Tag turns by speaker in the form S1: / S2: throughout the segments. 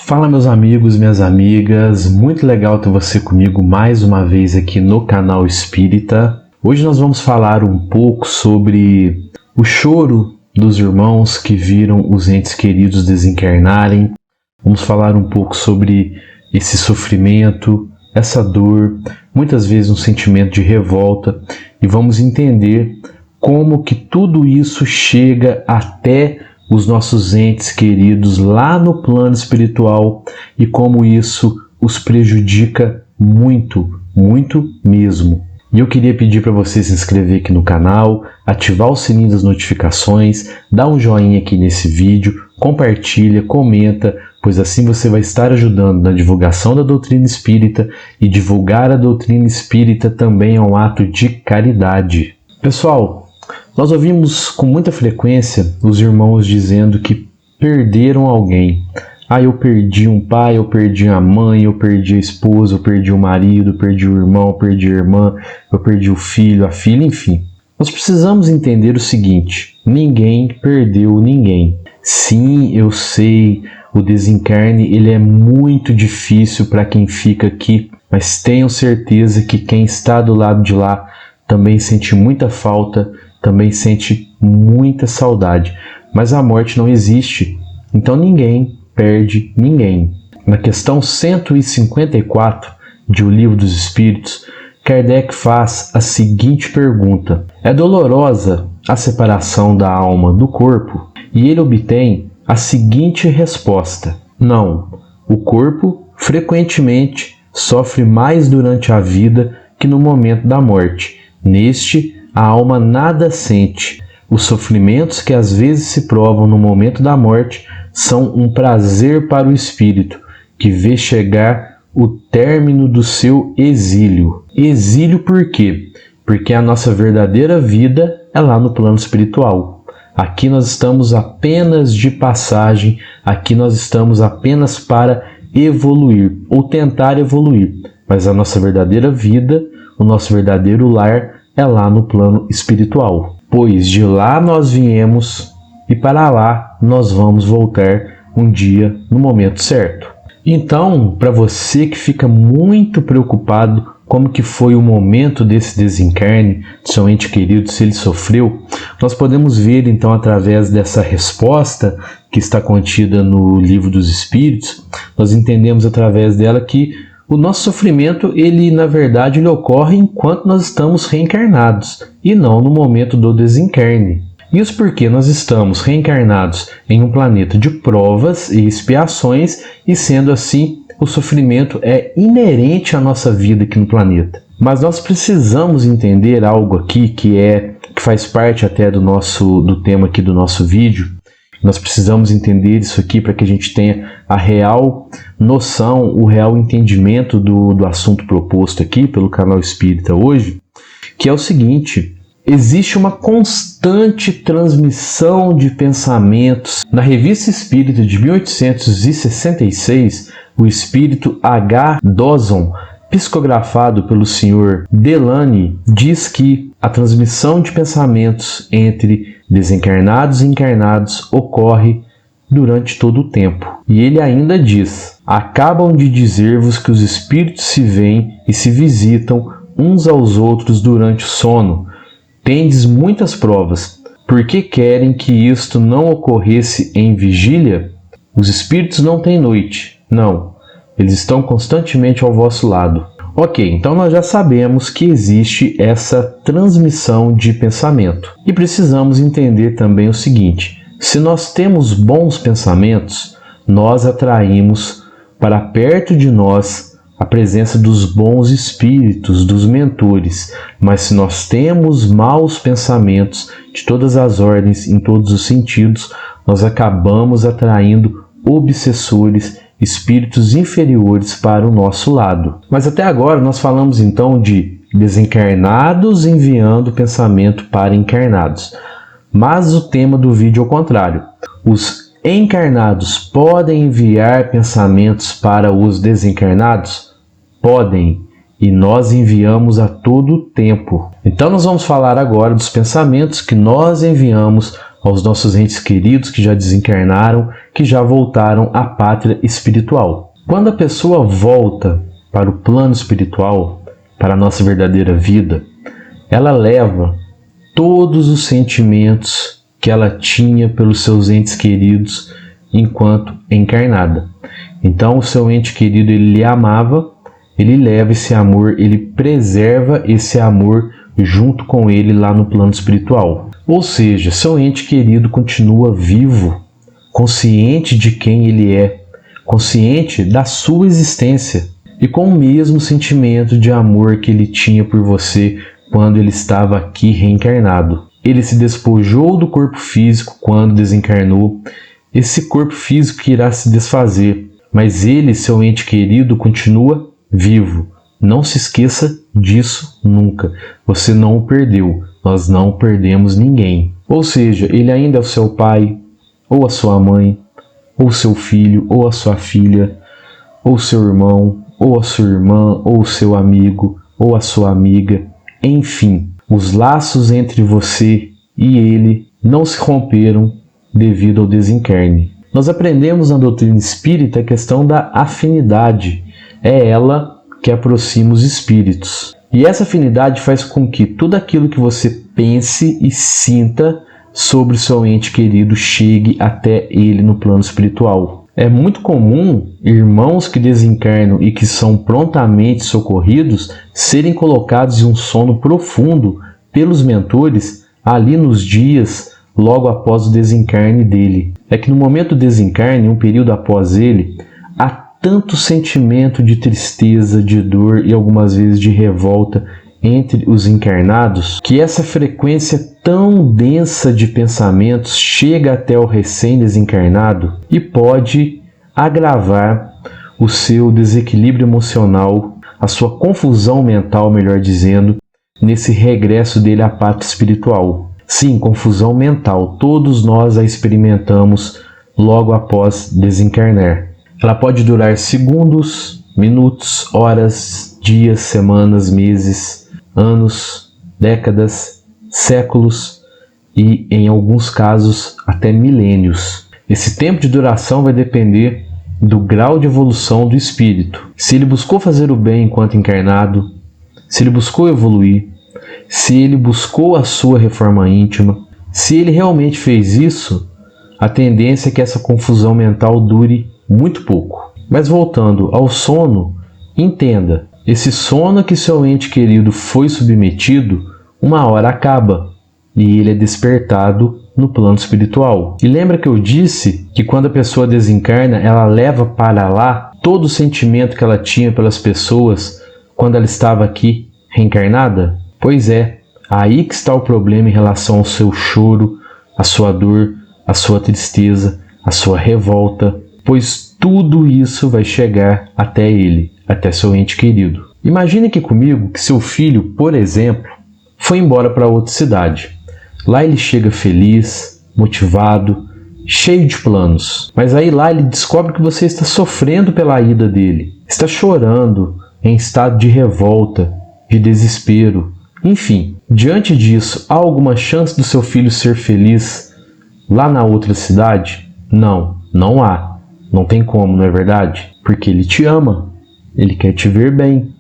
S1: Fala meus amigos, minhas amigas, muito legal ter você comigo mais uma vez aqui no canal Espírita. Hoje nós vamos falar um pouco sobre o choro dos irmãos que viram os entes queridos desencarnarem. Vamos falar um pouco sobre esse sofrimento, essa dor, muitas vezes um sentimento de revolta, e vamos entender como que tudo isso chega até os nossos entes queridos lá no plano espiritual e como isso os prejudica muito, muito mesmo. E eu queria pedir para você se inscrever aqui no canal, ativar o sininho das notificações, dar um joinha aqui nesse vídeo, compartilha, comenta, pois assim você vai estar ajudando na divulgação da doutrina espírita, e divulgar a doutrina espírita também é um ato de caridade. Pessoal, nós ouvimos com muita frequência os irmãos dizendo que perderam alguém. Eu perdi um pai, eu perdi a mãe, eu perdi a esposa, eu perdi o marido, eu perdi o irmão, eu perdi a irmã, eu perdi o filho, a filha, enfim. Nós precisamos entender o seguinte: ninguém perdeu ninguém. Sim, eu sei, o desencarne ele é muito difícil para quem fica aqui, mas tenham certeza que quem está do lado de lá também sente muita falta, também sente muita saudade. Mas a morte não existe, então ninguém perde ninguém. Na questão 154 de O Livro dos Espíritos, Kardec faz a seguinte pergunta: é dolorosa a separação da alma do corpo? E ele obtém a seguinte resposta: não, o corpo frequentemente sofre mais durante a vida que no momento da morte. Neste, a alma nada sente. Os sofrimentos que às vezes se provam no momento da morte são um prazer para o espírito, que vê chegar o término do seu exílio. Exílio por quê? Porque a nossa verdadeira vida é lá no plano espiritual. Aqui nós estamos apenas de passagem, aqui nós estamos apenas para evoluir, ou tentar evoluir. Mas a nossa verdadeira vida, o nosso verdadeiro lar é lá no plano espiritual. Pois de lá nós viemos e para lá nós vamos voltar um dia no momento certo. Então, para você que fica muito preocupado como que foi o momento desse desencarne de seu ente querido, se ele sofreu, nós podemos ver então através dessa resposta que está contida no Livro dos Espíritos, nós entendemos através dela que o nosso sofrimento, ele na verdade ele ocorre enquanto nós estamos reencarnados e não no momento do desencarne. Isso porque nós estamos reencarnados em um planeta de provas e expiações, e sendo assim, o sofrimento é inerente à nossa vida aqui no planeta. Mas nós precisamos entender algo aqui que faz parte até do tema aqui do nosso vídeo. Nós precisamos entender isso aqui para que a gente tenha a real noção, o real entendimento do assunto proposto aqui pelo canal Espírita hoje, que é o seguinte: existe uma constante transmissão de pensamentos. Na Revista Espírita de 1866, o espírito H. Dawson, psicografado pelo Sr. Delany, diz que a transmissão de pensamentos entre desencarnados e encarnados ocorre durante todo o tempo. E ele ainda diz: acabam de dizer-vos que os espíritos se veem e se visitam uns aos outros durante o sono. Tendes muitas provas. Por que querem que isto não ocorresse em vigília? Os espíritos não têm noite. Não, eles estão constantemente ao vosso lado. Ok, então nós já sabemos que existe essa transmissão de pensamento. E precisamos entender também o seguinte: se nós temos bons pensamentos, nós atraímos para perto de nós a presença dos bons espíritos, dos mentores. Mas se nós temos maus pensamentos de todas as ordens, em todos os sentidos, nós acabamos atraindo obsessores, espíritos inferiores para o nosso lado. Mas até agora nós falamos então de desencarnados enviando pensamento para encarnados. Mas o tema do vídeo é o contrário. Os encarnados podem enviar pensamentos para os desencarnados? Podem, e nós enviamos a todo tempo. Então nós vamos falar agora dos pensamentos que nós enviamos aos nossos entes queridos que já desencarnaram, que já voltaram à pátria espiritual. Quando a pessoa volta para o plano espiritual, para a nossa verdadeira vida, ela leva todos os sentimentos que ela tinha pelos seus entes queridos enquanto encarnada. Então, o seu ente querido, ele lhe amava, ele leva esse amor, ele preserva esse amor junto com ele lá no plano espiritual. Ou seja, seu ente querido continua vivo, consciente de quem ele é, consciente da sua existência e com o mesmo sentimento de amor que ele tinha por você quando ele estava aqui reencarnado. Ele se despojou do corpo físico quando desencarnou. Esse corpo físico que irá se desfazer, mas ele, seu ente querido, continua vivo. Não se esqueça disso nunca. Você não o perdeu. Nós não perdemos ninguém. Ou seja, ele ainda é o seu pai, ou a sua mãe, ou seu filho, ou a sua filha, ou seu irmão, ou a sua irmã, ou seu amigo, ou a sua amiga. Enfim, os laços entre você e ele não se romperam devido ao desencarne. Nós aprendemos na doutrina espírita a questão da afinidade. É ela que aproxima os espíritos. E essa afinidade faz com que tudo aquilo que você pense e sinta sobre o seu ente querido chegue até ele no plano espiritual. É muito comum irmãos que desencarnam e que são prontamente socorridos serem colocados em um sono profundo pelos mentores ali nos dias logo após o desencarne dele. É que no momento do desencarne, um período após ele, há tanto sentimento de tristeza, de dor e algumas vezes de revolta entre os encarnados, que essa frequência tão densa de pensamentos chega até o recém-desencarnado e pode agravar o seu desequilíbrio emocional, a sua confusão mental, melhor dizendo, nesse regresso dele à pátria espiritual. Sim, confusão mental, todos nós a experimentamos logo após desencarnar. Ela pode durar segundos, minutos, horas, dias, semanas, meses, anos, décadas, séculos e, em alguns casos, até milênios. Esse tempo de duração vai depender do grau de evolução do espírito. Se ele buscou fazer o bem enquanto encarnado, se ele buscou evoluir, se ele buscou a sua reforma íntima, se ele realmente fez isso, a tendência é que essa confusão mental dure muito pouco. Mas voltando ao sono, entenda, esse sono que seu ente querido foi submetido, uma hora acaba e ele é despertado no plano espiritual. E lembra que eu disse que quando a pessoa desencarna, ela leva para lá todo o sentimento que ela tinha pelas pessoas quando ela estava aqui reencarnada? Pois é, aí que está o problema em relação ao seu choro, a sua dor, a sua tristeza, a sua revolta, pois tudo isso vai chegar até ele, até seu ente querido. Imagine aqui comigo que seu filho, por exemplo, foi embora para outra cidade. Lá ele chega feliz, motivado, cheio de planos. Mas aí lá ele descobre que você está sofrendo pela ida dele. Está chorando, em estado de revolta, de desespero. Enfim, diante disso, há alguma chance do seu filho ser feliz lá na outra cidade? Não, não há. Não tem como, não é verdade? Porque ele te ama, ele quer te ver bem,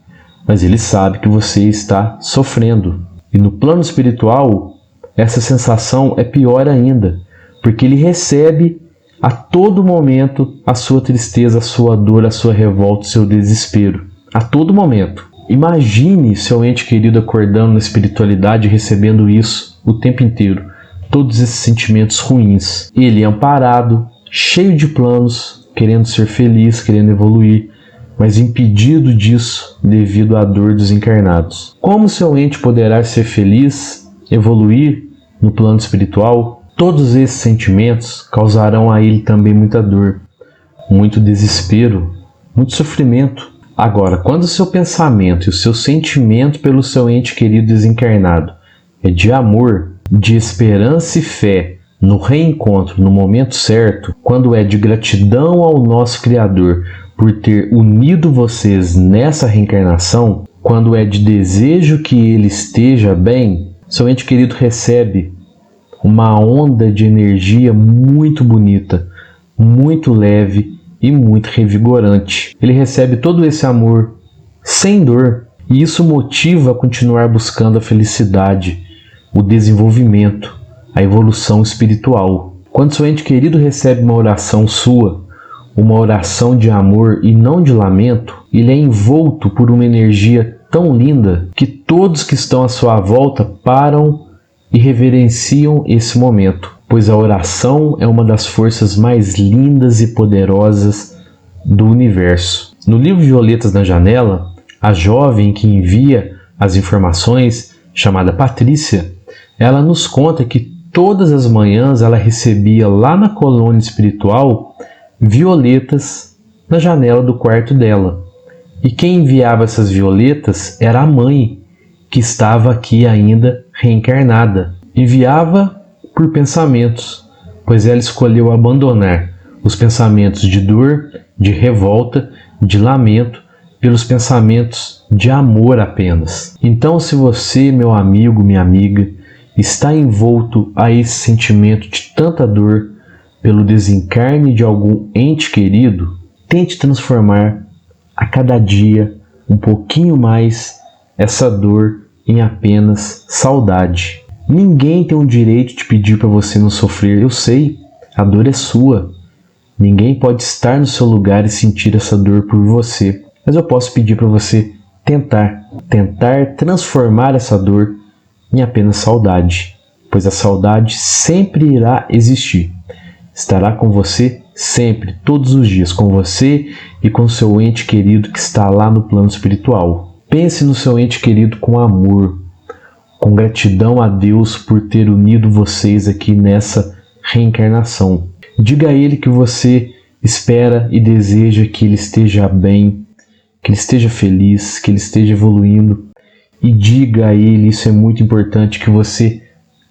S1: mas ele sabe que você está sofrendo. E no plano espiritual, essa sensação é pior ainda, porque ele recebe a todo momento a sua tristeza, a sua dor, a sua revolta, o seu desespero. A todo momento. Imagine seu ente querido acordando na espiritualidade e recebendo isso o tempo inteiro. Todos esses sentimentos ruins. Ele amparado, cheio de planos, querendo ser feliz, querendo evoluir, mas impedido disso devido à dor dos encarnados. Como seu ente poderá ser feliz, evoluir no plano espiritual? Todos esses sentimentos causarão a ele também muita dor, muito desespero, muito sofrimento. Agora, quando o seu pensamento e o seu sentimento pelo seu ente querido desencarnado é de amor, de esperança e fé no reencontro no momento certo, quando é de gratidão ao nosso Criador por ter unido vocês nessa reencarnação, quando é de desejo que ele esteja bem, seu ente querido recebe uma onda de energia muito bonita, muito leve e muito revigorante. Ele recebe todo esse amor sem dor e isso motiva a continuar buscando a felicidade, o desenvolvimento, a evolução espiritual. Quando seu ente querido recebe uma oração sua, uma oração de amor e não de lamento, ele é envolto por uma energia tão linda que todos que estão à sua volta param e reverenciam esse momento, pois a oração é uma das forças mais lindas e poderosas do universo. No livro Violetas na Janela, a jovem que envia as informações, chamada Patrícia, ela nos conta que todas as manhãs ela recebia lá na colônia espiritual violetas na janela do quarto dela. E quem enviava essas violetas era a mãe, que estava aqui ainda reencarnada. Enviava por pensamentos, pois ela escolheu abandonar os pensamentos de dor, de revolta, de lamento, pelos pensamentos de amor apenas. Então, se você, meu amigo, minha amiga, está envolto a esse sentimento de tanta dor pelo desencarne de algum ente querido, tente transformar a cada dia um pouquinho mais essa dor em apenas saudade. Ninguém tem o direito de pedir para você não sofrer. Eu sei, a dor é sua. Ninguém pode estar no seu lugar e sentir essa dor por você. Mas eu posso pedir para você tentar transformar essa dor em apenas saudade, pois a saudade sempre irá existir. Estará com você sempre, todos os dias, com você e com seu ente querido que está lá no plano espiritual. Pense no seu ente querido com amor, com gratidão a Deus por ter unido vocês aqui nessa reencarnação. Diga a Ele que você espera e deseja que Ele esteja bem, que Ele esteja feliz, que Ele esteja evoluindo. E diga a Ele, isso é muito importante, que você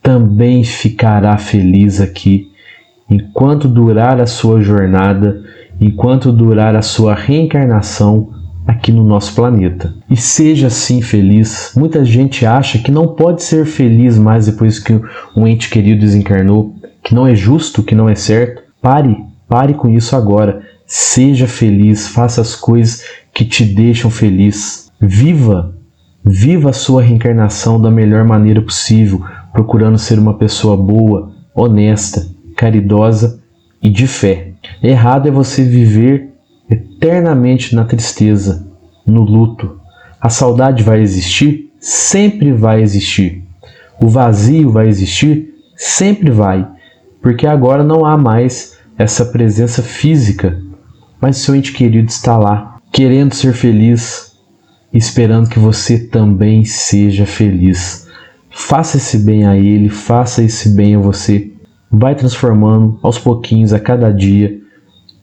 S1: também ficará feliz aqui. Enquanto durar a sua jornada, enquanto durar a sua reencarnação aqui no nosso planeta. E seja assim feliz. Muita gente acha que não pode ser feliz mais depois que um ente querido desencarnou, que não é justo, que não é certo. Pare com isso agora. Seja feliz, faça as coisas que te deixam feliz. Viva a sua reencarnação da melhor maneira possível, procurando ser uma pessoa boa, honesta, caridosa e de fé. Errado é você viver eternamente na tristeza, no luto. A saudade vai existir? Sempre vai existir. O vazio vai existir? Sempre vai. Porque agora não há mais essa presença física, mas seu ente querido está lá, querendo ser feliz, esperando que você também seja feliz. Faça esse bem a ele, faça esse bem a você. Vai transformando aos pouquinhos, a cada dia,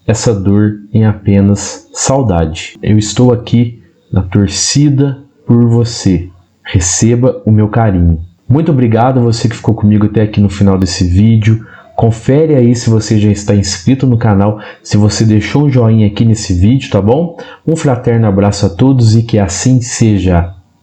S1: essa dor em apenas saudade. Eu estou aqui na torcida por você. Receba o meu carinho. Muito obrigado a você que ficou comigo até aqui no final desse vídeo. Confere aí se você já está inscrito no canal, se você deixou um joinha aqui nesse vídeo, tá bom? Um fraterno abraço a todos e que assim seja.